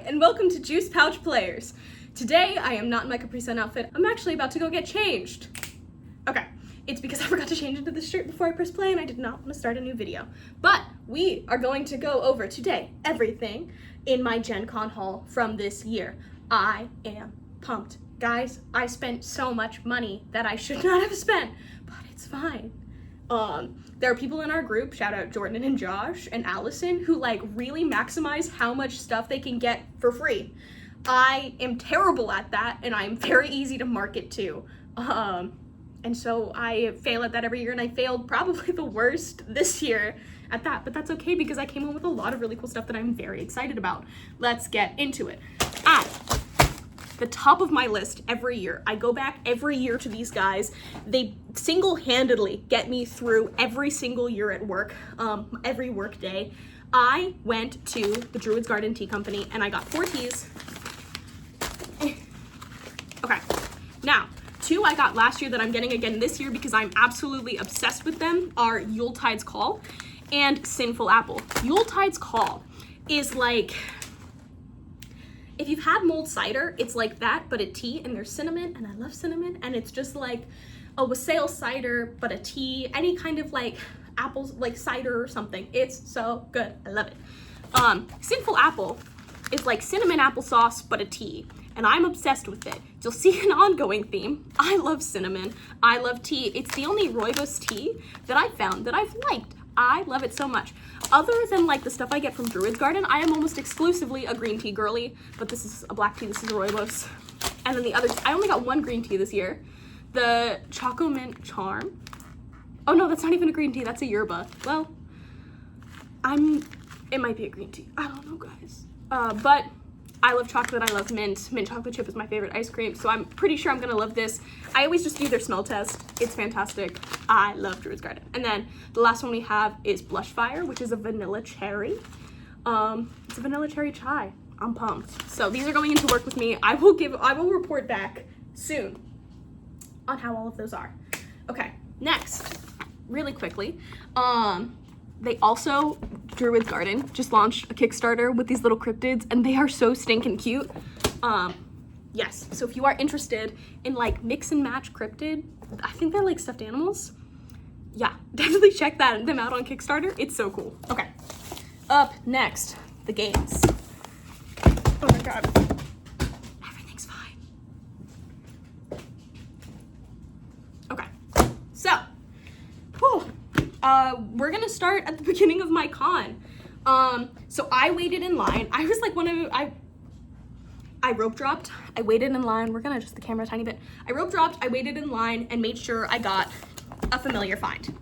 and welcome to Juice Pouch Players. Today, I am not in my Capri Sun outfit. I'm actually about to go get changed. Okay, it's because I forgot to change into this shirt before I press play and I did not want to start a new video. But we are going to go over today everything in my Gen Con haul from this year. I am pumped. Guys, I spent so much money that I should not have spent, but it's fine. There are people in our group, shout out Jordan and Josh and Allison, who like really maximize how much stuff they can get for free. I am terrible at that, and I'm very easy to market to. And so I fail at that every year, and I failed probably the worst this year at that, but that's okay because I came home with a lot of really cool stuff that I'm very excited about. Let's get into it. At the top of my list every year, I go back every year to these guys. They single-handedly get me through every single year at work, every work day. I went to the Druid's Garden Tea Company and I got 4 teas. Okay, now, 2 I got last year that I'm getting again this year because I'm absolutely obsessed with them are Yuletide's Call and Sinful Apple. Yuletide's Call is like, if you've had mulled cider, it's like that, but a tea, and there's cinnamon, and I love cinnamon, and it's just like a wassail cider, but a tea, any kind of like apples, like cider or something. It's so good, I love it. Sinful Apple is like cinnamon applesauce, but a tea, and I'm obsessed with it. You'll see an ongoing theme. I love cinnamon, I love tea. It's the only rooibos tea that I've found that I've liked. I love it so much. Other than like the stuff I get from Druid's Garden, I am almost exclusively a green tea girly, but this is a black tea, this is a rooibos. And then the others, I only got 1 green tea this year. The Choco Mint Charm. Oh no, that's not even a green tea, that's a yerba. Well, it might be a green tea. I don't know, guys. But I love chocolate, I love mint. Mint chocolate chip is my favorite ice cream, so I'm pretty sure I'm gonna love this. I always just do their smell test. It's fantastic. I love Druid's Garden. And then the last one we have is Blush Fire, which is a vanilla cherry. It's a vanilla cherry chai. I'm pumped. So these are going into work with me. I will report back soon on how all of those are. Okay, next, really quickly, they also, Druid's Garden, just launched a Kickstarter with these little cryptids, and they are so stinking cute. Yes, so if you are interested in like mix and match cryptid, I think they're like stuffed animals. Yeah, definitely check them out on Kickstarter. It's so cool. Okay, up next, the games. Oh my god, everything's fine. Okay, so, whew. We're gonna start at the beginning of my con. So I waited in line. I was like I rope dropped. I waited in line. We're gonna adjust the camera a tiny bit. I rope dropped, I waited in line and made sure I got a familiar find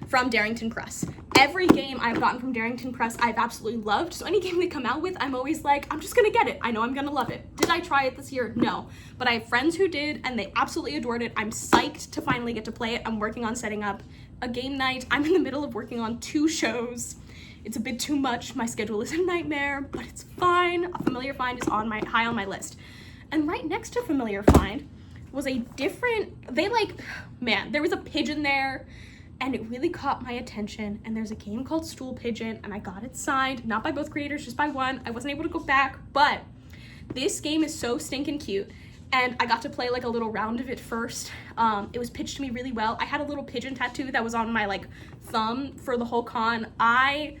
from Darrington Press. Every game I've gotten from Darrington Press, I've absolutely loved. So any game they come out with, I'm always like, I'm just gonna get it. I know I'm gonna love it. Did I try it this year? No. But I have friends who did and they absolutely adored it. I'm psyched to finally get to play it. I'm working on setting up a game night. I'm in the middle of working on 2 shows. It's a bit too much. My schedule is a nightmare, but it's fine. A familiar find is high on my list. And right next to familiar find was a different, there was a pigeon there and it really caught my attention. And there's a game called Stool Pigeon and I got it signed, not by both creators, just by one. I wasn't able to go back, but this game is so stinking cute. And I got to play like a little round of it first. It was pitched to me really well. I had a little pigeon tattoo that was on my like thumb for the whole con. I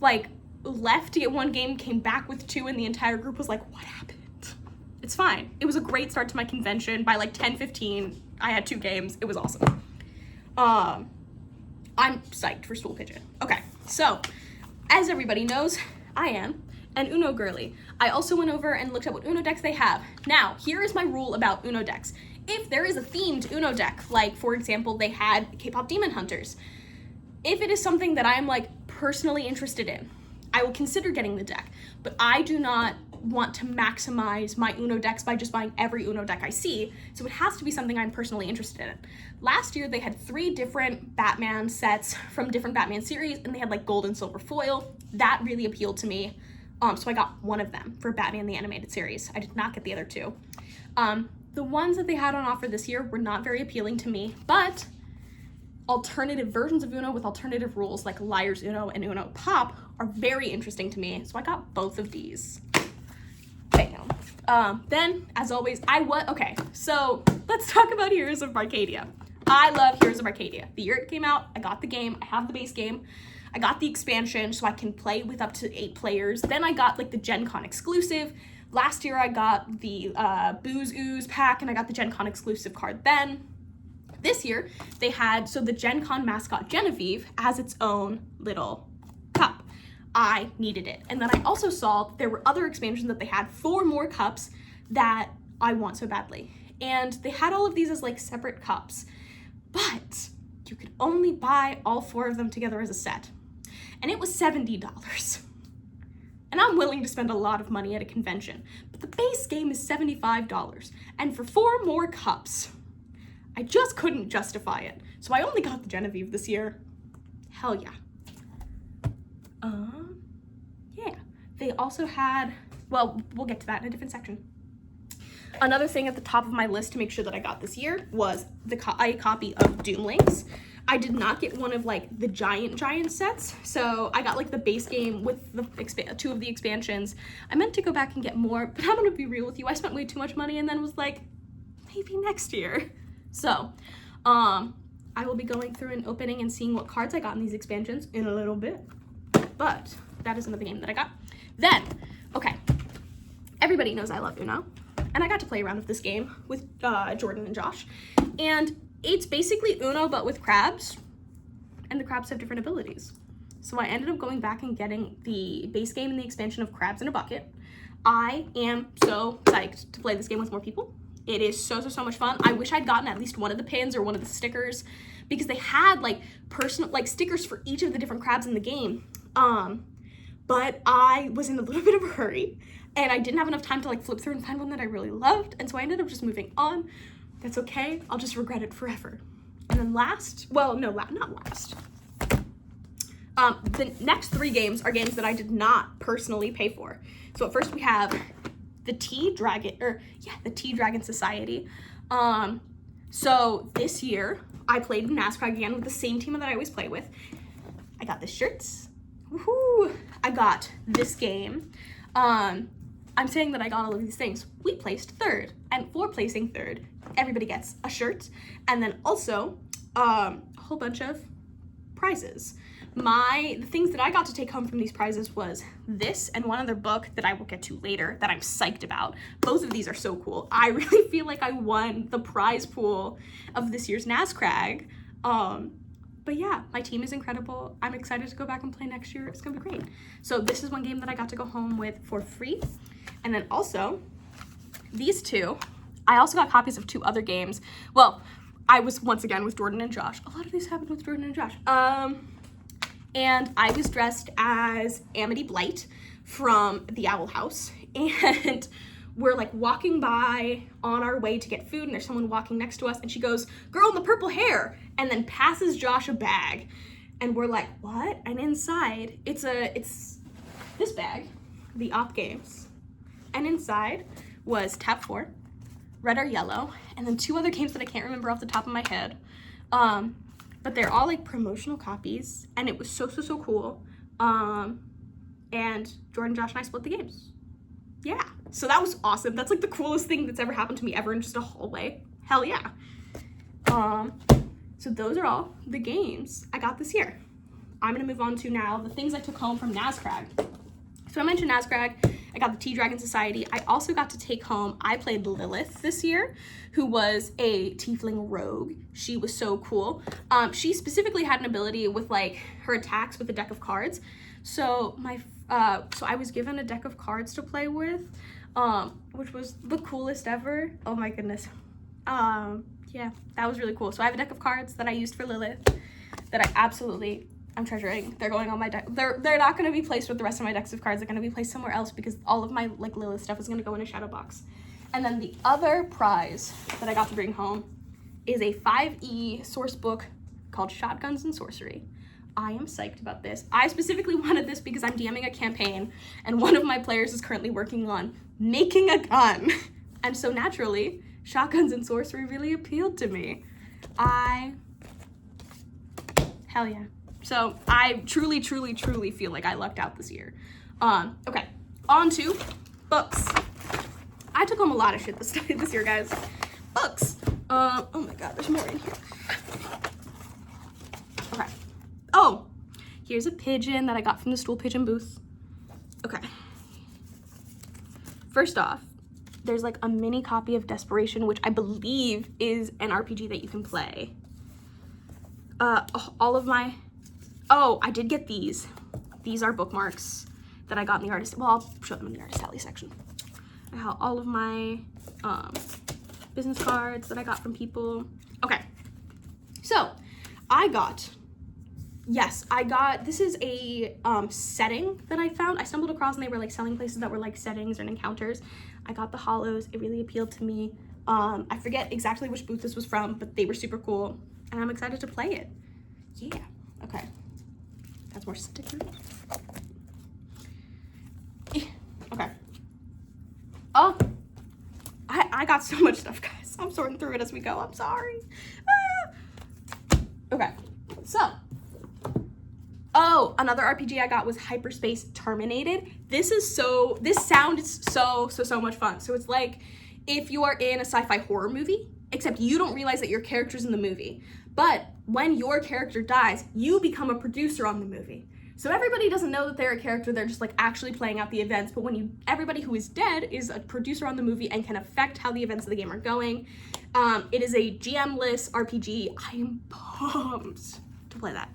like left to get 1 game, came back with 2, and the entire group was like, what happened? It's fine. It was a great start to my convention. By like 10:15, I had 2 games. It was awesome. I'm psyched for Stool Pigeon. Okay, so as everybody knows, I am an Uno girly. I also went over and looked at what Uno decks they have. Now, here is my rule about Uno decks. If there is a themed Uno deck, like for example, they had K-pop Demon Hunters, if it is something that I'm like personally interested in, I will consider getting the deck, but I do not want to maximize my Uno decks by just buying every Uno deck I see, so it has to be something I'm personally interested in. Last year, they had 3 different Batman sets from different Batman series, and they had like gold and silver foil. That really appealed to me. So I got 1 of them for Batman the Animated Series. I did not get the other 2. The ones that they had on offer this year were not very appealing to me, but alternative versions of Uno with alternative rules like Liar's Uno and Uno Pop are very interesting to me, so I got both of these. Then, as always, okay, so let's talk about Heroes of Arcadia. I love Heroes of Arcadia. The year it came out, I got the game, I have the base game, I got the expansion so I can play with up to 8 players. Then I got like the Gen Con exclusive. Last year I got the Booze Ooze pack and I got the Gen Con exclusive card then. This year they had, so the Gen Con mascot Genevieve has its own little cup. I needed it. And then I also saw there were other expansions that they had, 4 more cups that I want so badly. And they had all of these as like separate cups, but you could only buy all 4 of them together as a set. And it was $70. And I'm willing to spend a lot of money at a convention, but the base game is $75. And for 4 more cups, I just couldn't justify it. So I only got the Genevieve this year. Hell yeah. Yeah. They also had, well, we'll get to that in a different section. Another thing at the top of my list to make sure that I got this year was a copy of Doom Links. I did not get one of like the giant sets, so I got like the base game with the 2 of the expansions. I meant to go back and get more, but I'm gonna be real with you. I spent way too much money and then was like, maybe next year. So, I will be going through and opening and seeing what cards I got in these expansions in a little bit. But that is another game that I got. Then, okay, everybody knows I love Uno. And I got to play around with this game with Jordan and Josh. And it's basically Uno, but with crabs. And the crabs have different abilities. So I ended up going back and getting the base game and the expansion of Crabs in a Bucket. I am so psyched to play this game with more people. It is so much fun. I wish I'd gotten at least one of the pins or one of the stickers, because they had like personal, like stickers for each of the different crabs in the game. But I was in a little bit of a hurry. And I didn't have enough time to like flip through and find one that I really loved. And so I ended up just moving on. That's okay. I'll just regret it forever. And then last, well, no, not last. The next 3 games are games that I did not personally pay for. So at first we have the Tea Dragon Society. So this year I played Nazcrag again with the same team that I always play with. I got the shirts. Woohoo! I got this game. I'm saying that I got all of these things. We placed 3rd, and for placing 3rd, everybody gets a shirt, and then also a whole bunch of prizes. The things that I got to take home from these prizes was this and one other book that I will get to later that I'm psyched about. Both of these are so cool. I really feel like I won the prize pool of this year's Nazcrag. But yeah, my team is incredible. I'm excited to go back and play next year. It's gonna be great. So this is one game that I got to go home with for free. And then also, these 2, I also got copies of 2 other games. Well, I was once again with Jordan and Josh. A lot of these happened with Jordan and Josh. And I was dressed as Amity Blight from the Owl House. And we're like walking by on our way to get food, and there's someone walking next to us, and she goes, "Girl in the purple hair," and then passes Josh a bag. And we're like, what? And inside, it's this bag, the Op Games. And inside was Tap 4, Red or Yellow, and then 2 other games that I can't remember off the top of my head. But they're all like promotional copies, and it was so cool. And Jordan, Josh, and I split the games. Yeah, so that was awesome. That's like the coolest thing that's ever happened to me ever in just a hallway. Hell yeah. So those are all the games I got this year. I'm gonna move on to now the things I took home from Nazcrag. So I mentioned Nazcrag, I got the Tea Dragon Society. I also got to take home, I played Lilith this year, who was a tiefling rogue. She was so cool. She specifically had an ability with like her attacks with a deck of cards. So so I was given a deck of cards to play with, which was the coolest ever. Oh my goodness. Yeah, that was really cool. So I have a deck of cards that I used for Lilith that I'm treasuring. They're going on my deck. They're not going to be placed with the rest of my decks of cards. They're going to be placed somewhere else because all of my like Lilith stuff is going to go in a shadow box. And then the other prize that I got to bring home is a 5e source book called Shotguns and Sorcery. I am psyched about this. I specifically wanted this because I'm DMing a campaign and one of my players is currently working on making a gun. And so naturally, Shotguns and Sorcery really appealed to me. Hell yeah. So I truly feel like I lucked out this year. Okay, on to books. I I took home a lot of shit this year, guys. Books. Oh my god, there's more in here. Okay. Oh, here's a pigeon that I got from the stool pigeon booth. Okay. First off, there's like a mini copy of Desperation, which I believe is an RPG that you can play. All of my, oh, I did get these. These are bookmarks that I got in the artist, well, I'll show them in the Artist Alley section. I have all of my business cards that I got from people. Okay, so I got, this is a setting that I found. I stumbled across and they were like selling places that were like settings and encounters. I got the Hollows. It really appealed to me. I forget exactly which booth this was from, but they were super cool and I'm excited to play it. Yeah, okay. That's more stickers. Okay. Oh, I got so much stuff, guys. I'm sorting through it as we go. I'm sorry. Ah. Okay, so. Oh, another RPG I got was Hyperspace Terminated. This sound is so much fun. So it's like if you are in a sci-fi horror movie, except you don't realize that your character's in the movie. But when your character dies, you become a producer on the movie. So everybody doesn't know that they're a character, they're just like actually playing out the events, but everybody who is dead is a producer on the movie and can affect how the events of the game are going. It is a GM-less RPG. I am pumped to play that.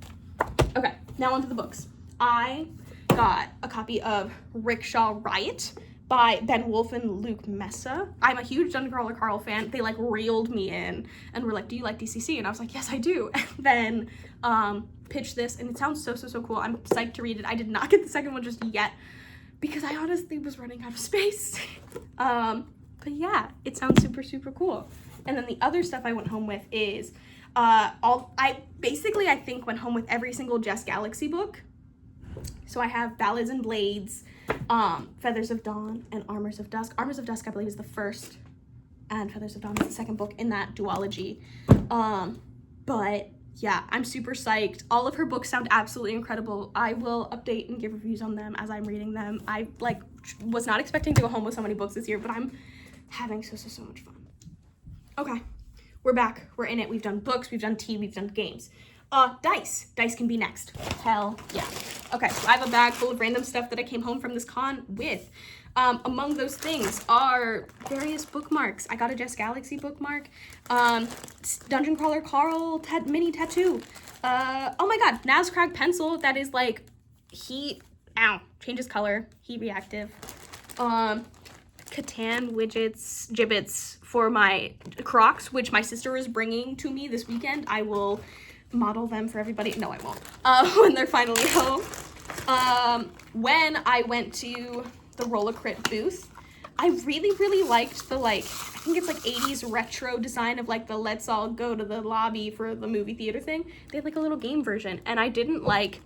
Okay, now onto the books. I got a copy of Rickshaw Riot by Ben Wolfe and Luke Mesa. I'm a huge Dungeon Crawler Carl fan. They like reeled me in and were like, do you like DCC? And I was like, yes, I do. And then pitched this and it sounds so cool. I'm psyched to read it. I did not get the second one just yet because I honestly was running out of space. But yeah, it sounds super cool. And then the other stuff I went home with is I think went home with every single Jess Galaxy book. So I have Ballads and Blades, Feathers of Dawn, and Armors of Dusk. Armors of Dusk, I believe, is the first, and Feathers of Dawn is the second book in that duology. But yeah, I'm super psyched. All of her books sound absolutely incredible. I will update and give reviews on them as I'm reading them. I was not expecting to go home with so many books this year, but I'm having so much fun. Okay, we're back. We're in it. We've done books, we've done tea, we've done games. Dice. Dice can be next. Hell yeah. Okay, so I have a bag full of random stuff that I came home from this con with. Among those things are various bookmarks. I got a Jess Galaxy bookmark. Dungeon Crawler Carl mini tattoo. Oh my god, Nazcrag pencil that is like changes color, heat reactive. Catan gibbets for my Crocs, which my sister is bringing to me this weekend. I will model them for everybody. No, I won't. When they're finally home. When I went to the Roll-A-Crit booth, I really liked the I think it's 80s retro design of the let's all go to the lobby for the movie theater thing. They had a little game version, and I didn't like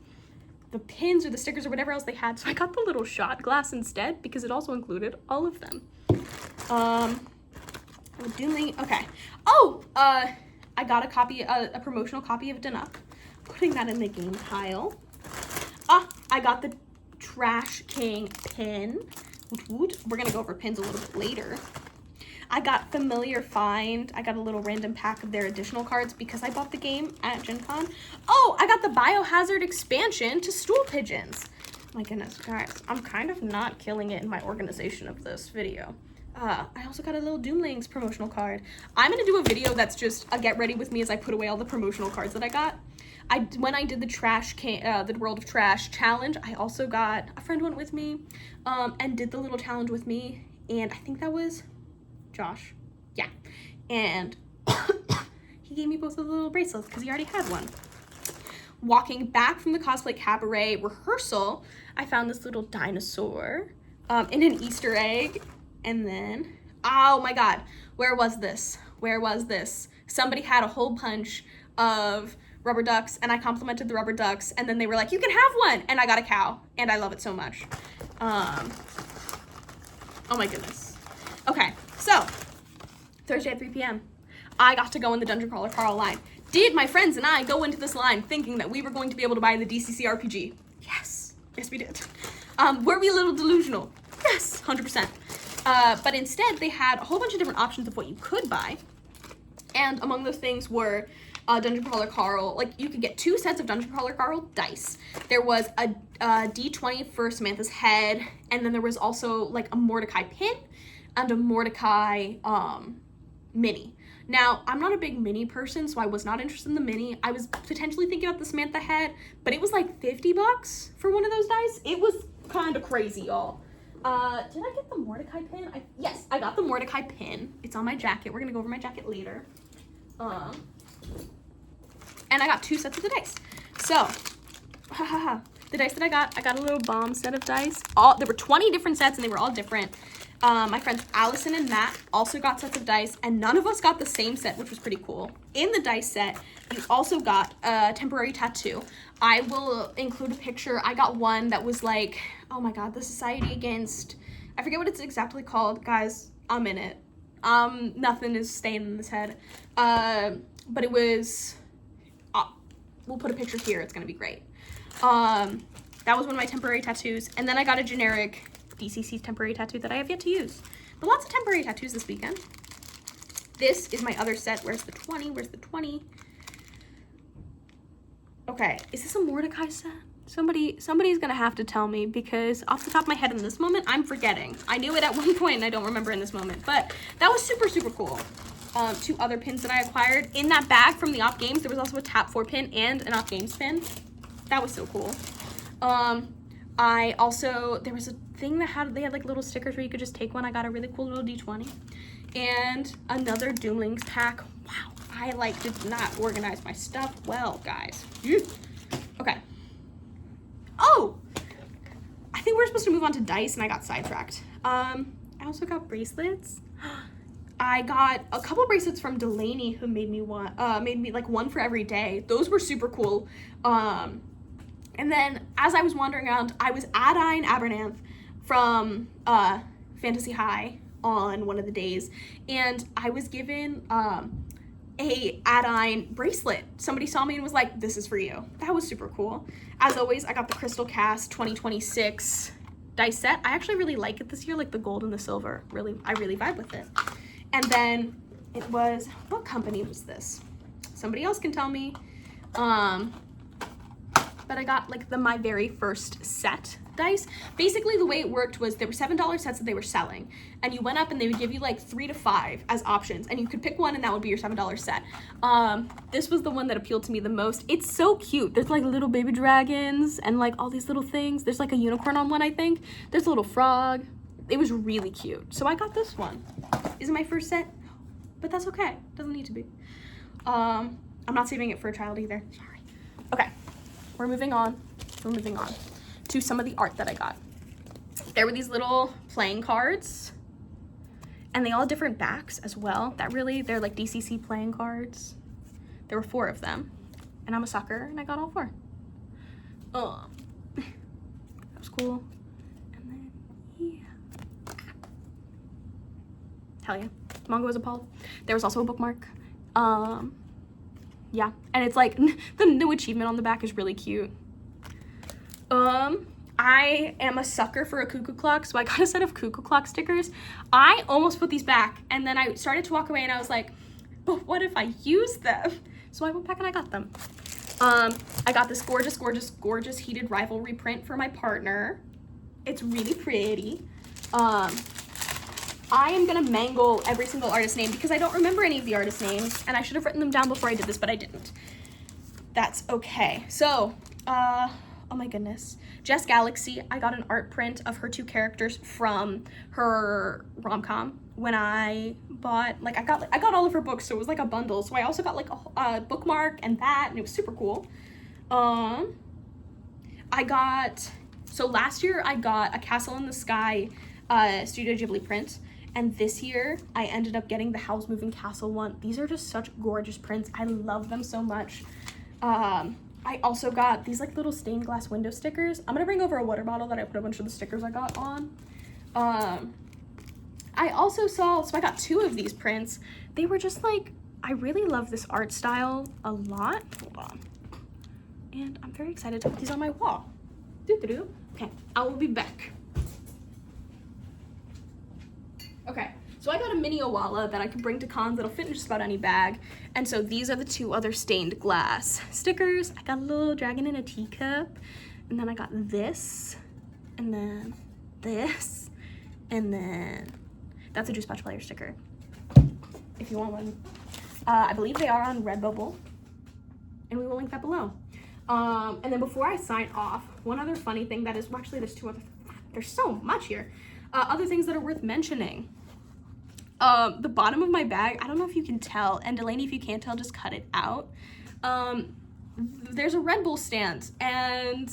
the pins or the stickers or whatever else they had, so I got the little shot glass instead because it also included all of them. Okay. Oh, I got a promotional copy of Danup. Putting that in the game pile. I got the Trash King pin. We're gonna go over pins a little bit later. I got Familiar Find. I got a little random pack of their additional cards because I bought the game at Gen Con. Oh, I got the Biohazard expansion to Stool Pigeons. My goodness, guys, I'm kind of not killing it in my organization of this video. I also got a little Doomlings promotional card. I'm gonna do a video that's just a get ready with me as I put away all the promotional cards that I got. When I did the World of Trash challenge, I also got, a friend went with me, and did the little challenge with me, and I think that was Josh. Yeah. And he gave me both of the little bracelets because he already had one. Walking back from the Cosplay Cabaret rehearsal, I found this little dinosaur in an Easter egg. And then, oh my god, where was this? Somebody had a whole bunch of rubber ducks, and I complimented the rubber ducks, and then they were like, you can have one! And I got a cow, and I love it so much. Oh my goodness. Okay, so, Thursday at 3 p.m., I got to go in the Dungeon Crawler Carl line. Did my friends and I go into this line thinking that we were going to be able to buy the DCC RPG? Yes. Yes, we did. Were we a little delusional? Yes, 100%. But instead, they had a whole bunch of different options of what you could buy. And among those things were Dungeon Crawler Carl. Like, you could get 2 sets of Dungeon Crawler Carl dice. There was a D20 for Samantha's head, and then there was also, like, a Mordecai pin and a Mordecai mini. Now, I'm not a big mini person, so I was not interested in the mini. I was potentially thinking about the Samantha head, but it was like $50 for one of those dice. It was kind of crazy, y'all. Did I get the Mordecai pin? Yes, I got the Mordecai pin. It's on my jacket. We're gonna go over my jacket later. And I got 2 sets of the dice. So, the dice that I got a little bomb set of dice. There were 20 different sets, and they were all different. My friends Allison and Matt also got sets of dice, and none of us got the same set, which was pretty cool. In the dice set, you also got a temporary tattoo. I will include a picture. I got one that was like, oh my god, the Society Against, I forget what it's exactly called. Guys, I'm in it. Nothing is staying in this head. But it was, we'll put a picture here. It's gonna be great. That was one of my temporary tattoos. And then I got a generic DCC temporary tattoo that I have yet to use. But lots of temporary tattoos this weekend. This is my other set. Where's the 20? Where's the 20? Okay, is this a Mordecai set? Somebody's gonna have to tell me, because off the top of my head in this moment, I'm forgetting. I knew it at one point and I don't remember in this moment, but that was super, super cool. 2 other pins that I acquired. In that bag from the Op Games, there was also a Tap 4 pin and an Op Games pin. That was so cool. There was a thing that they had like little stickers where you could just take one. I got a really cool little D20 and another Doom Links pack. Wow, I did not organize my stuff well, guys. Okay. Oh, I think we're supposed to move on to dice, and I got sidetracked. I also got bracelets. I got a couple bracelets from Delaney, who made me like one for every day. Those were super cool. And then as I was wandering around, I was at Ian Abernanth from Fantasy High on one of the days, and I was given a Adine bracelet. Somebody saw me and was like, this is for you. That was super cool. As always, I got the Crystal Cast 2026 dice set. I actually really like it this year, like the gold and the silver. I really vibe with it. And then it was, what company was this? Somebody else can tell me. But I got like my very first set dice. Basically the way it worked was there were $7 sets that they were selling, and you went up and they would give you like 3 to 5 as options, and you could pick one and that would be your $7 set. This was the one that appealed to me the most. It's so cute. There's like little baby dragons and like all these little things. There's like a unicorn on one, I think. There's a little frog. It was really cute. So I got this one. Is it my first set? No, but that's okay. Doesn't need to be. I'm not saving it for a child either. Sorry. Okay. We're moving on to some of the art that I got. There were these little playing cards, and they all had different backs as well. They're like DCC playing cards. There were 4 of them, and I'm a sucker, and I got all 4. That was cool. And then, yeah. Hell yeah. Manga was appalled. There was also a bookmark. Yeah, and it's like the new achievement on the back is really cute. I am a sucker for a cuckoo clock, so I got a set of cuckoo clock stickers. I almost put these back, and then I started to walk away, and I was like, but what if I use them? So I went back and I got them. I got this gorgeous, gorgeous, gorgeous Heated Rivalry print for my partner. It's really pretty. I am gonna mangle every single artist name because I don't remember any of the artist names, and I should have written them down before I did this, but I didn't. That's okay. So, oh my goodness. Jess Galaxy, I got an art print of her 2 characters from her rom-com when I bought, like, I got all of her books, so it was like a bundle. So I also got like a bookmark and that, and it was super cool. So last year I got a Castle in the Sky Studio Ghibli print. And this year, I ended up getting the Howl's Moving Castle one. These are just such gorgeous prints. I love them so much. I also got these like little stained glass window stickers. I'm gonna bring over a water bottle that I put a bunch of the stickers I got on. I also so I got 2 of these prints. They were just like, I really love this art style a lot. Hold on. And I'm very excited to put these on my wall. Okay, I will be back. Okay, so I got a mini Owala that I could bring to cons that'll fit in just about any bag. And so these are the 2 other stained glass stickers. I got a little dragon in a teacup. And then I got this. And then this. And then that's a Juice Pouch Player sticker. If you want one. I believe they are on Redbubble. And we will link that below. And then before I sign off, one other funny thing that is, well, actually there's 2 other, there's so much here. Other things that are worth mentioning. The bottom of my bag, I don't know if you can tell, and Delaney, if you can't tell, just cut it out. There's a Red Bull stand, and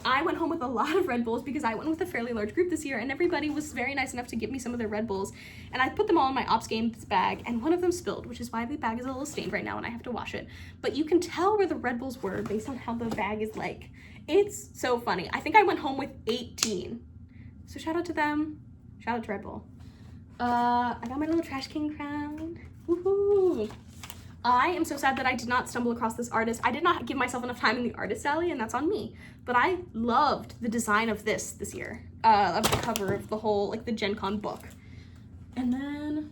I went home with a lot of Red Bulls because I went with a fairly large group this year, and everybody was very nice enough to give me some of their Red Bulls, and I put them all in my Ops Games bag, and one of them spilled, which is why the bag is a little stained right now, and I have to wash it. But you can tell where the Red Bulls were based on how the bag is like. It's so funny. I think I went home with 18. So shout out to them. Shout out to Red Bull. I got my little Trash King crown. Woohoo! I am so sad that I did not stumble across this artist. I did not give myself enough time in the artist alley, and that's on me. But I loved the design of this year, of the cover of the whole, like, the Gen Con book. And then,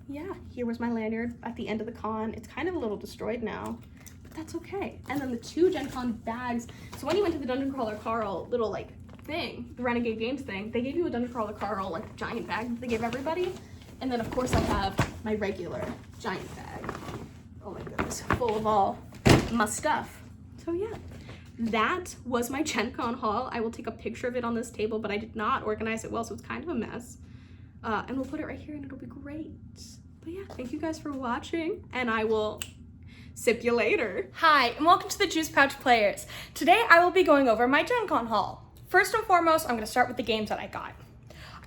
yeah, here was my lanyard at the end of the con. It's kind of a little destroyed now, but that's okay. And then the 2 Gen Con bags. So when you went to the Dungeon Crawler Carl little, like, thing, the Renegade Games thing, they gave you a Dungeon Crawler Carl, like, giant bag that they gave everybody. And then, of course, I have my regular giant bag. Oh my goodness, full of all my stuff. So yeah, that was my Gen Con haul. I will take a picture of it on this table, but I did not organize it well, so it's kind of a mess. And we'll put it right here and it'll be great. But yeah, thank you guys for watching, and I will sip you later. Hi, and welcome to the Juice Pouch Players. Today I will be going over my Gen Con haul. First and foremost, I'm gonna start with the games that I got.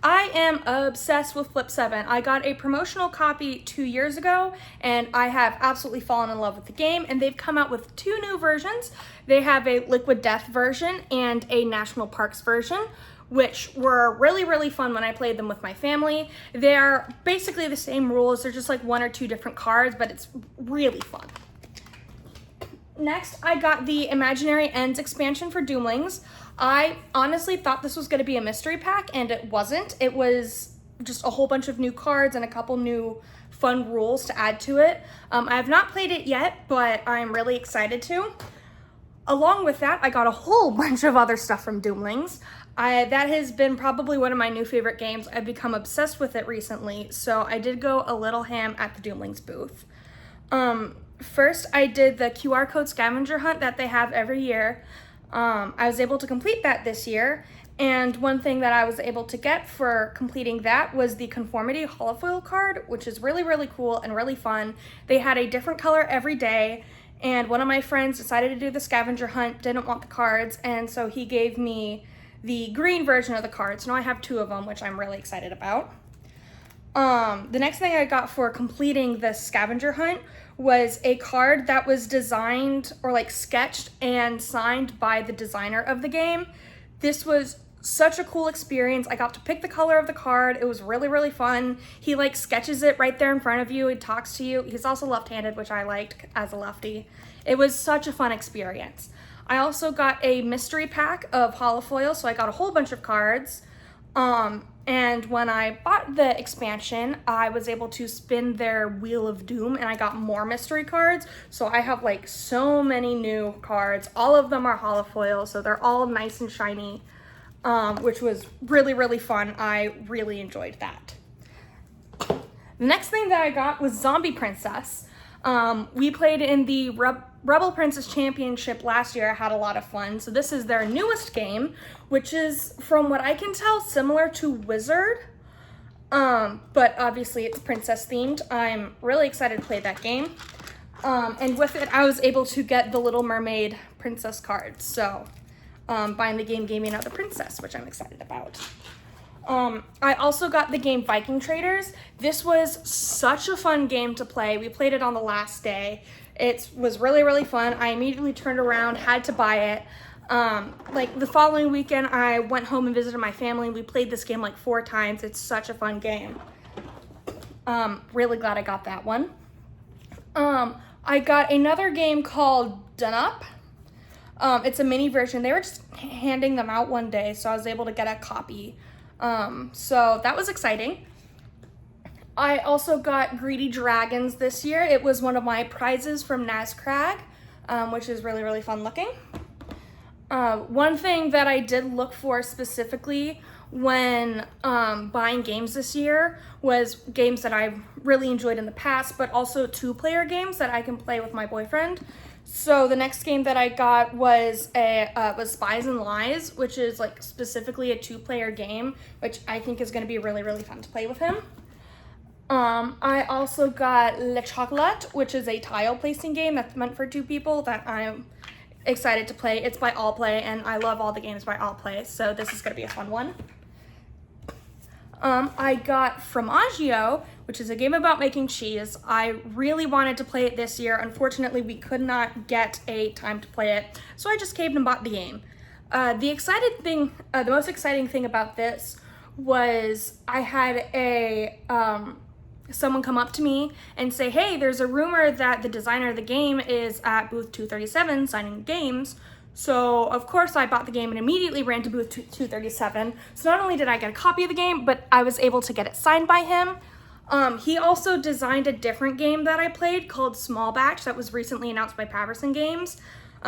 I am obsessed with Flip 7. I got a promotional copy 2 years ago, and I have absolutely fallen in love with the game, and they've come out with 2 new versions. They have a Liquid Death version and a National Parks version, which were really, really fun when I played them with my family. They're basically the same rules. They're just like 1 or 2 different cards, but it's really fun. Next, I got the Imaginary Ends expansion for Doomlings. I honestly thought this was going to be a mystery pack, and it wasn't. It was just a whole bunch of new cards and a couple new fun rules to add to it. I have not played it yet, but I'm really excited to. Along with that, I got a whole bunch of other stuff from Doomlings. That has been probably one of my new favorite games. I've become obsessed with it recently, so I did go a little ham at the Doomlings booth. First, I did the QR code scavenger hunt that they have every year. I was able to complete that this year, and one thing that I was able to get for completing that was the Conformity Holofoil card, which is really, really cool and really fun. They had a different color every day, and one of my friends decided to do the scavenger hunt, didn't want the cards, and so he gave me the green version of the cards. Now I have 2 of them, which I'm really excited about. The next thing I got for completing the scavenger hunt was a card that was designed or like sketched and signed by the designer of the game. This was such a cool experience. I got to pick the color of the card. It was really, really fun. He like sketches it right there in front of you. He talks to you. He's also left-handed, which I liked as a lefty. It was such a fun experience. I also got a mystery pack of holofoil, so I got a whole bunch of cards. And when I bought the expansion, I was able to spin their Wheel of Doom, and I got more mystery cards. So I have like so many new cards. All of them are holofoil, so they're all nice and shiny, which was really, really fun. I really enjoyed that. The next thing that I got was Zombie Princess. We played in the Rebel Princess Championship last year. I had a lot of fun. So this is their newest game, which is, from what I can tell, similar to Wizard. But obviously it's princess themed. I'm really excited to play that game. And with it, I was able to get the Little Mermaid princess cards. So buying the game gave me another princess, which I'm excited about. I also got the game Viking Traders. This was such a fun game to play. We played it on the last day. It was really, really fun. I immediately turned around, had to buy it. Like the following weekend, I went home and visited my family. We played this game like 4 times. It's such a fun game. Really glad I got that one. I got another game called Done Up. It's a mini version. They were just handing them out one day, so I was able to get a copy. So that was exciting. I also got Greedy Dragons this year. It was one of my prizes from Nazcrag, which is really, really fun looking. One thing that I did look for specifically when buying games this year was games that I've really enjoyed in the past, but also 2-player games that I can play with my boyfriend. So the next game that I got was Spies and Lies, which is like specifically a 2-player game, which I think is going to be really, really fun to play with him. I also got Le Chocolat, which is a tile placing game that's meant for 2 people that I'm excited to play. It's by Allplay, and I love all the games by Allplay, so this is going to be a fun one. I got Fromaggio, which is a game about making cheese. I really wanted to play it this year. Unfortunately, we could not get a time to play it, so I just caved and bought the game. The most exciting thing about this was I had someone come up to me and say, hey, there's a rumor that the designer of the game is at booth 237 signing games. So of course I bought the game and immediately ran to booth 237. So not only did I get a copy of the game, but I was able to get it signed by him. He also designed a different game that I played called Small Batch that was recently announced by Paverson Games.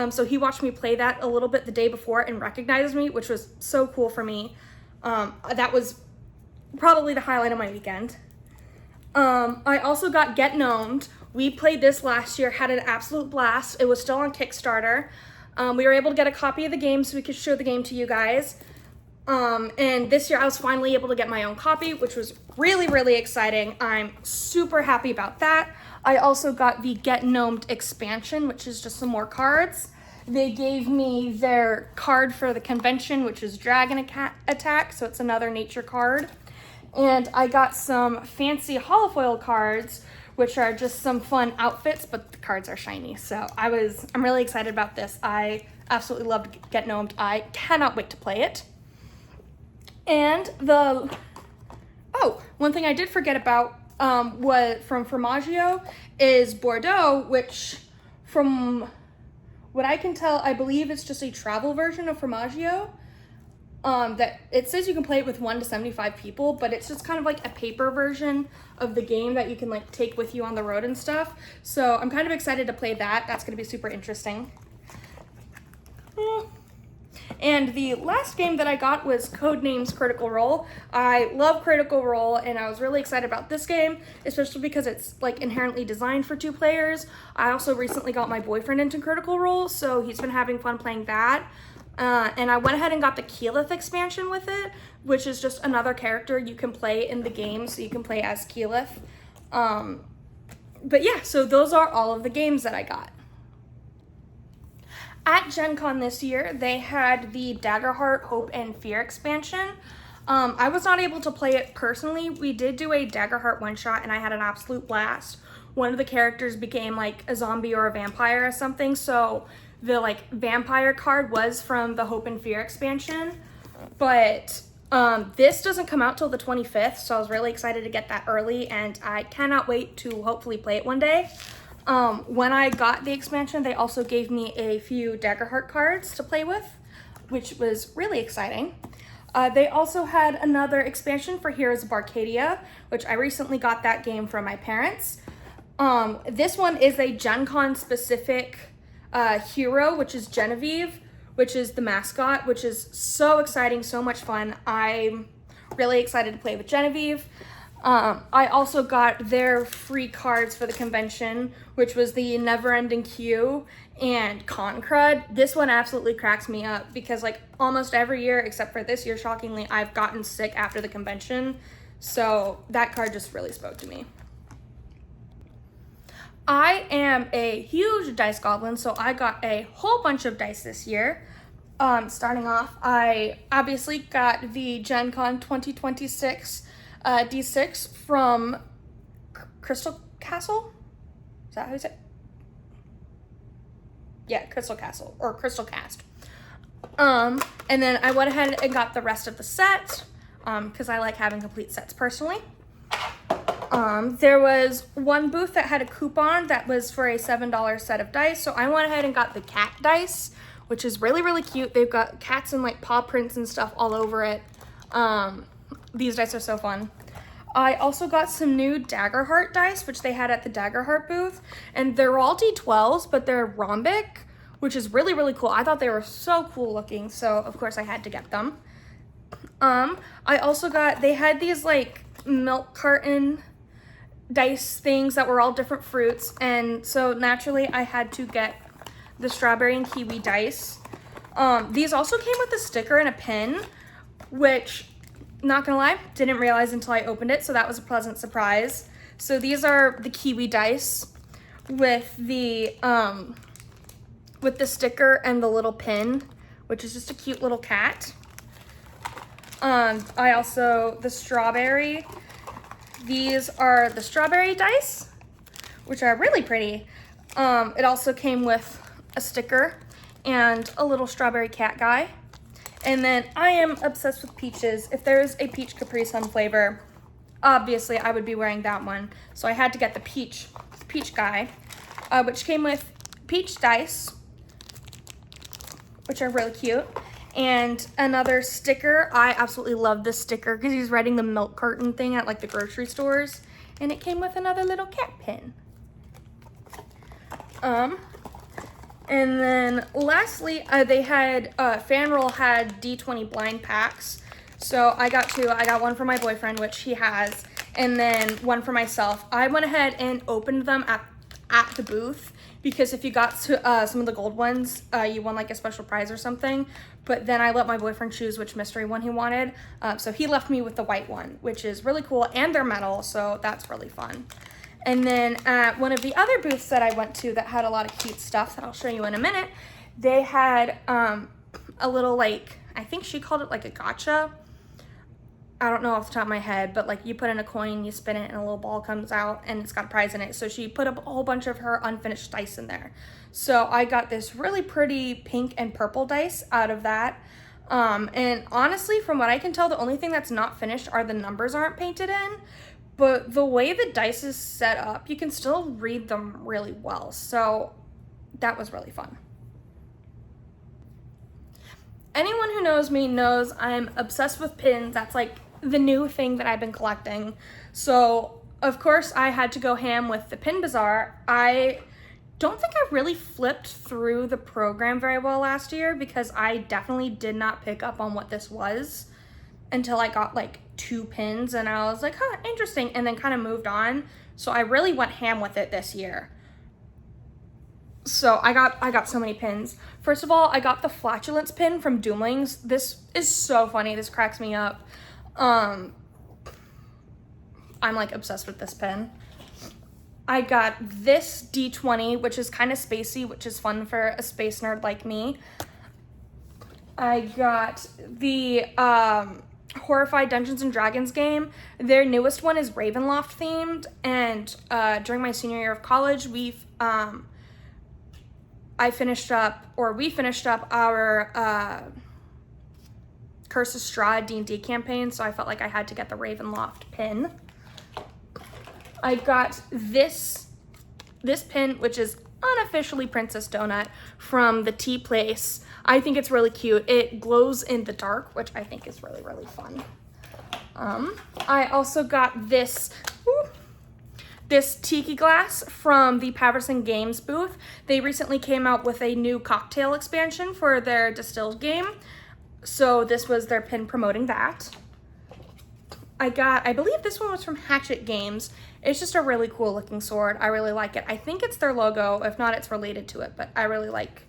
So he watched me play that a little bit the day before and recognized me, which was so cool for me. That was probably the highlight of my weekend. I also got Get Gnomed. We played this last year, had an absolute blast. It was still on Kickstarter. We were able to get a copy of the game so we could show the game to you guys. And this year I was finally able to get my own copy, which was really, really exciting. I'm super happy about that. I also got the Get Gnomed expansion, which is just some more cards. They gave me their card for the convention, which is Dragon Attack, so it's another nature card. And I got some fancy holofoil cards, which are just some fun outfits, but the cards are shiny. So I'm really excited about this. I absolutely loved Get Gnomed. I cannot wait to play it. And one thing I did forget about was from Fromaggio is Bordeaux, which from what I can tell, I believe it's just a travel version of Fromaggio. That it says you can play it with 1 to 75 people, but it's just kind of like a paper version of the game that you can like take with you on the road and stuff. So I'm kind of excited to play that. That's going to be super interesting. And the last game that I got was Codenames Critical Role. I love Critical Role, and I was really excited about this game, especially because it's like inherently designed for 2 players. I also recently got my boyfriend into Critical Role, so he's been having fun playing that. And I went ahead and got the Keyleth expansion with it, which is just another character you can play in the game, so you can play as Keyleth. But yeah, so those are all of the games that I got. At Gen Con this year, they had the Daggerheart Hope and Fear expansion. I was not able to play it personally. We did do a Daggerheart one-shot, and I had an absolute blast. One of the characters became like a zombie or a vampire or something, so the like vampire card was from the Hope and Fear expansion, but this doesn't come out till the 25th, so I was really excited to get that early, and I cannot wait to hopefully play it one day. When I got the expansion, they also gave me a few Daggerheart cards to play with, which was really exciting. They also had another expansion for Heroes of Arcadia, which I recently got that game from my parents. This one is a Gen Con specific hero, which is Genevieve, which is the mascot, which is so exciting, so much fun. I'm really excited to play with Genevieve. I also got their free cards for the convention, which was the Neverending Queue and Con Crud. This one absolutely cracks me up because like almost every year, except for this year, shockingly, I've gotten sick after the convention. So that card just really spoke to me. I am a huge dice goblin, so I got a whole bunch of dice this year. Starting off, I obviously got the Gen Con 2026 D6 from Crystal Castle? Is that how you say it? Yeah, Crystal Castle, or Crystal Cast. And then I went ahead and got the rest of the set, because I like having complete sets personally. There was one booth that had a coupon that was for a $7 set of dice, so I went ahead and got the cat dice, which is really, really cute. They've got cats and like paw prints and stuff all over it. These dice are so fun. I also got some new Daggerheart dice, which they had at the Daggerheart booth, and they're all D12s, but they're rhombic, which is really, really cool. I thought they were so cool looking, so of course I had to get them. I also got, they had these like milk carton dice things that were all different fruits, and so naturally I had to get the strawberry and kiwi dice. These also came with a sticker and a pin, which, not gonna lie, didn't realize until I opened it, so that was a pleasant surprise. So these are the kiwi dice with the sticker and the little pin, which is just a cute little cat. I also, the strawberry, these are the strawberry dice, which are really pretty. It also came with a sticker and a little strawberry cat guy. And then I am obsessed with peaches. If there's a peach Capri Sun flavor, obviously I would be wearing that one. So I had to get the peach guy, which came with peach dice, which are really cute. And another sticker. I absolutely love this sticker because he's writing the milk carton thing at like the grocery stores. And it came with another little cat pin. And then lastly, they had, FanRoll had D20 blind packs. So I got two. I got one for my boyfriend, which he has, and then one for myself. I went ahead and opened them at the booth because if you got some of the gold ones, you won like a special prize or something. But then I let my boyfriend choose which mystery one he wanted. So he left me with the white one, which is really cool, and they're metal, so that's really fun. And then at one of the other booths that I went to that had a lot of cute stuff that I'll show you in a minute, they had a little, like, I think she called it like a gotcha. I don't know off the top of my head, but like you put in a coin, you spin it, and a little ball comes out, and it's got a prize in it. So she put up a whole bunch of her unfinished dice in there. So I got this really pretty pink and purple dice out of that. And honestly, from what I can tell, the only thing that's not finished are the numbers aren't painted in. But the way the dice is set up, you can still read them really well. So that was really fun. Anyone who knows me knows I'm obsessed with pins. That's like the new thing that I've been collecting. So of course I had to go ham with the Pin Bazaar. I don't think I really flipped through the program very well last year because I definitely did not pick up on what this was until I got like 2 pins, and I was like, huh, interesting, and then kind of moved on. So I really went ham with it this year. So I got so many pins. First of all, I got the flatulence pin from Doomlings. This is so funny. This cracks me up. I'm like obsessed with this pin. I got this D20, which is kind of spacey, which is fun for a space nerd like me. I got the Horrified Dungeons and Dragons game. Their newest one is Ravenloft themed, and during my senior year of college, we finished up our Curse of Strahd D&D campaign, so I felt like I had to get the Ravenloft pin. I got this pin, which is unofficially Princess Donut from the Tea Place. I think it's really cute. It glows in the dark, which I think is really, really fun. I also got this tiki glass from the Patterson Games booth. They recently came out with a new cocktail expansion for their distilled game. So this was their pin promoting that. I believe this one was from Hatchet Games. It's just a really cool looking sword. I really like it. I think it's their logo. If not, it's related to it, but I really like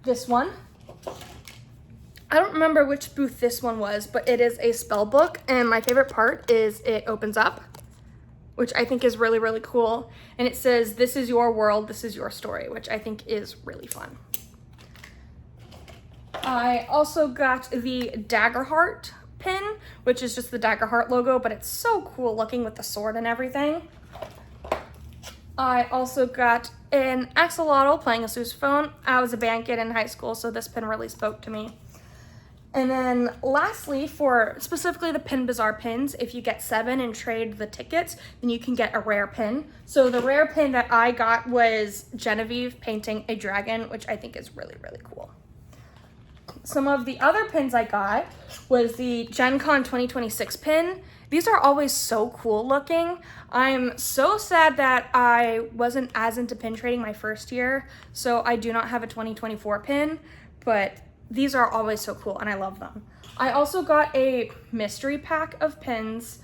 this one. I don't remember which booth this one was, but it is a spell book, and my favorite part is it opens up, which I think is really, really cool. And it says, "This is your world, this is your story," which I think is really fun. I also got the Daggerheart pin, which is just the Daggerheart logo, but it's so cool looking with the sword and everything. I also got an axolotl playing a sousaphone. I was a band kid in high school, so this pin really spoke to me. And then lastly, for specifically the Pin Bazaar pins, if you get 7 and trade the tickets, then you can get a rare pin. So the rare pin that I got was Genevieve painting a dragon, which I think is really, really cool. some of the other pins I got was the Gen Con 2026 pin. These are always so cool looking. I'm so sad that I wasn't as into pin trading my first year, so I do not have a 2024 pin, but these are always so cool and I love them. I also got a mystery pack of pins.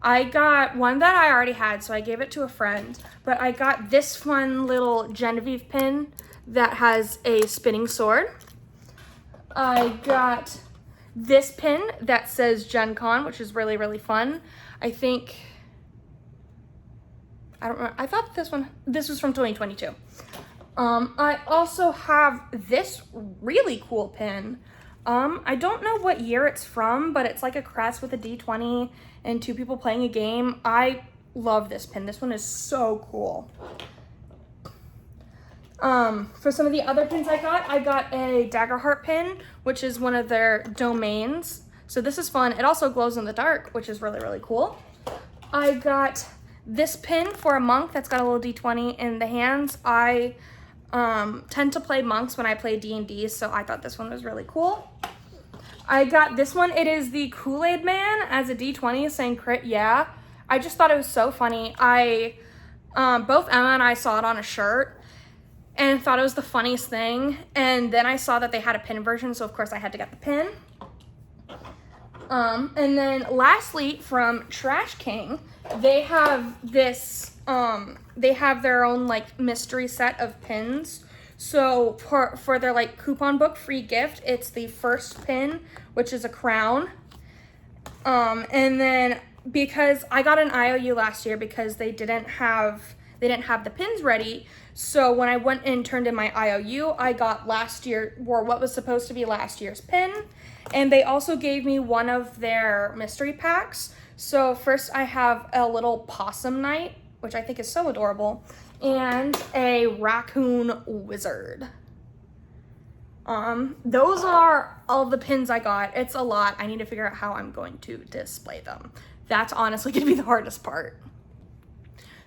I got one that I already had, so I gave it to a friend, but I got this fun little Genevieve pin that has a spinning sword. I got this pin that says Gen Con, which is really, really fun. I don't remember, I thought this was from 2022. I also have this really cool pin. I don't know what year it's from, but it's like a crest with a D20 and 2 people playing a game. I love this pin. This one is so cool. For some of the other pins I got a Daggerheart pin, which is one of their domains. So this is fun. It also glows in the dark, which is really, really cool. I got this pin for a monk that's got a little D20 in the hands. I tend to play monks when I play D&D, so I thought this one was really cool. I got this one. It is the Kool-Aid Man as a D20 saying crit yeah. I just thought it was so funny. Both Emma and I saw it on a shirt and thought it was the funniest thing. And then I saw that they had a pin version, so of course I had to get the pin. And then lastly, from Trash King, they have this, they have their own like mystery set of pins. So for their like coupon book free gift, it's the first pin, which is a crown. And then because I got an IOU last year because they didn't have the pins ready. So when I went and turned in my IOU, I got what was supposed to be last year's pin. And they also gave me one of their mystery packs. So first I have a little possum knight, which I think is so adorable, and a raccoon wizard. Those are all the pins I got. It's a lot. I need to figure out how I'm going to display them. That's honestly going to be the hardest part.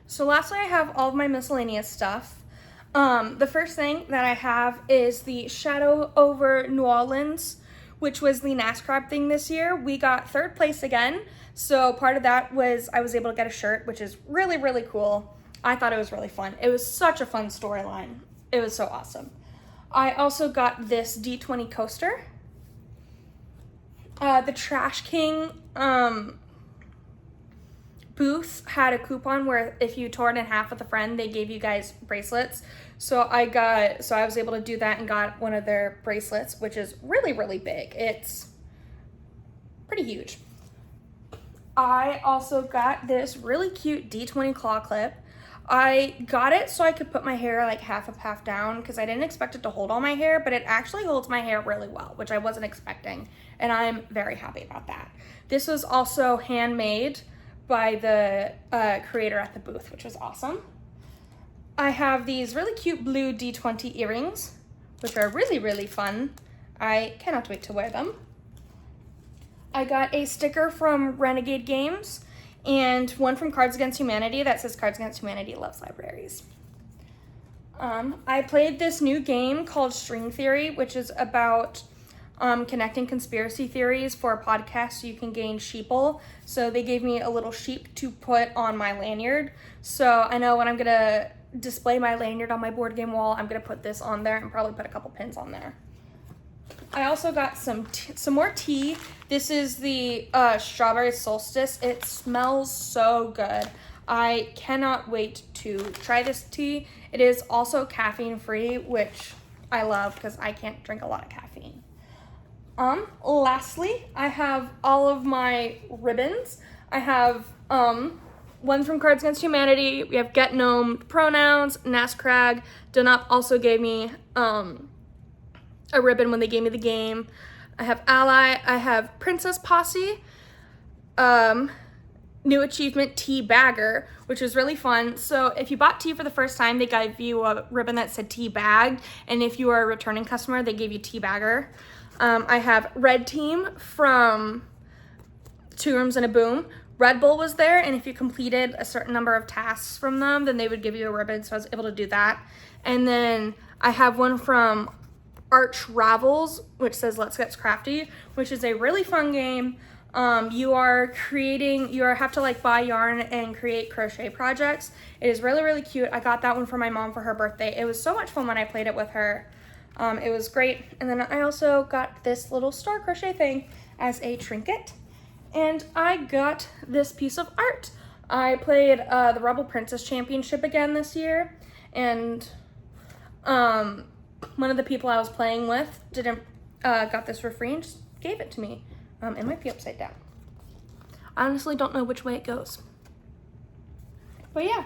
So lastly, I have all of my miscellaneous stuff. The first thing that I have is the Shadow over New Orleans, which was the NASCAR thing this year. We got 3rd place again. So part of that was I was able to get a shirt, which is really, really cool. I thought it was really fun. It was such a fun storyline. It was so awesome. I also got this D20 coaster. The Trash King booth had a coupon where if you tore it in half with a friend, they gave you guys bracelets. So I was able to do that and got one of their bracelets, which is really, really big. It's pretty huge. I also got this really cute D20 claw clip. I got it so I could put my hair like half up, half down because I didn't expect it to hold all my hair, but it actually holds my hair really well, which I wasn't expecting, and I'm very happy about that. This was also handmade by the creator at the booth, which was awesome. I have these really cute blue D20 earrings, which are really, really fun. I cannot wait to wear them. I got a sticker from Renegade Games and one from Cards Against Humanity that says Cards Against Humanity loves libraries. I played this new game called String Theory, which is about connecting conspiracy theories for a podcast so you can gain sheeple. So they gave me a little sheep to put on my lanyard. So I know when I'm gonna display my lanyard on my board game wall, I'm gonna put this on there and probably put a couple pins on there. I also got some more tea. This is the Strawberry Solstice. It smells so good. I cannot wait to try this tea. It is also caffeine free, which I love because I can't drink a lot of caffeine. Lastly, I have all of my ribbons. I have one from Cards Against Humanity. We have Get Gnomed, Pronouns, Nascrag. Dunop also gave me a ribbon when they gave me the game. I have Ally. I have Princess Posse. New achievement, Tea Bagger, which was really fun. So if you bought tea for the first time, they gave you a ribbon that said Tea Bagged. And if you are a returning customer, they gave you Tea Bagger. I have Red Team from Two Rooms and a Boom. Red Bull was there, and if you completed a certain number of tasks from them, then they would give you a ribbon, so I was able to do that. And then I have one from Art Travels, which says Let's Get Crafty, which is a really fun game. You have to like buy yarn and create crochet projects. It is really, really cute. I got that one for my mom for her birthday. It was so much fun when I played it with her. It was great. And then I also got this little star crochet thing as a trinket. And I got this piece of art. I played the Rebel Princess Championship again this year. And one of the people I was playing with got this for free and just gave it to me. It might be upside down. I honestly don't know which way it goes. But yeah,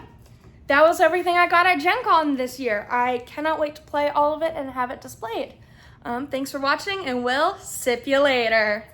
that was everything I got at Gen Con this year. I cannot wait to play all of it and have it displayed. Thanks for watching, and we'll sip you later.